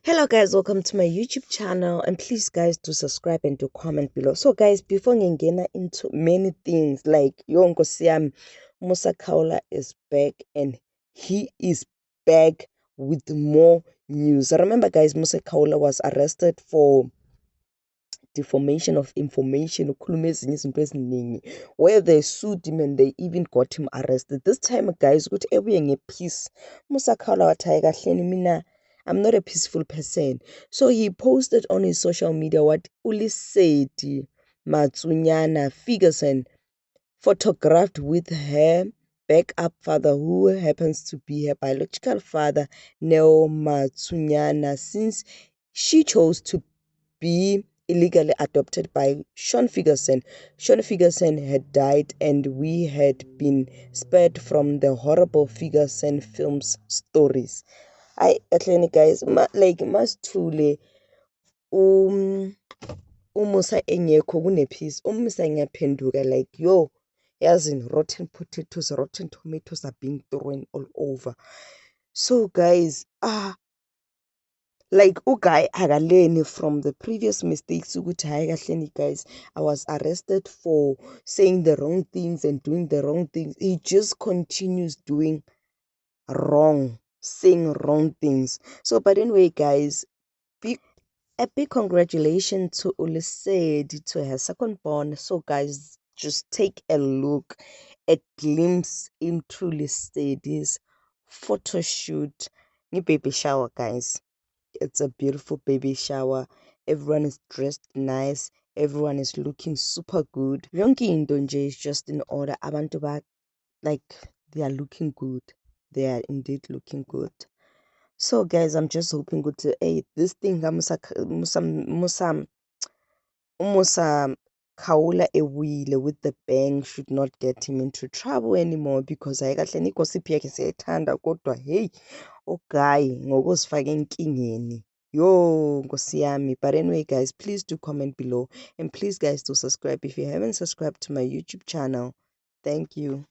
Hello guys, welcome to my YouTube channel, and please guys do subscribe and do comment below. So guys, before ngingena into many things like Nkosi yami, Musa Khawula is back and he is back with more news. Remember guys, Musa Khawula was arrested for deformation of information, where they sued him and they even got him arrested. This time guys, ukuthi ebuye ngepeace. Musa Khawula wathi hayi kahleni mina I'm not a peaceful person. So he posted on his social media what uLesedi Matsunyana Ferguson photographed with her backup father, who happens to be her biological father, Neo Matsunyana, since she chose to be illegally adopted by Sean Ferguson. Sean Ferguson had died and we had been spared from the horrible Ferguson films stories. I actually guys, like masithule umusa engekho kunepeace. Umusa ngiyaphenduka like yo, yazini rotten potatoes, rotten tomatoes are being thrown all over. So guys, like guy akaleni from the previous mistakes ukuthi hayi kahleni guys, I was arrested for saying the wrong things and doing the wrong things. He just continues doing wrong, saying wrong things. So but anyway guys, a big congratulations to uLesedi, to her second born. So guys, just take a look, a glimpse into Lesedi's photo shoot, new baby shower guys. It's a beautiful baby shower. Everyone is dressed nice. Everyone is looking super good. Yonke into nje is just in order. Abantu like they are looking good. They are indeed looking good. So guys, I'm just hoping good to this thing Musa Khawula ewile with the bang should not get him into trouble anymore, because hayi kahle gossip yakhe siyayithanda kodwa hey guy ngokuzifaka enkingeni. Yo Nkosi yami. But anyway guys, please do comment below, and please guys do subscribe if you haven't subscribed to my YouTube channel. Thank you.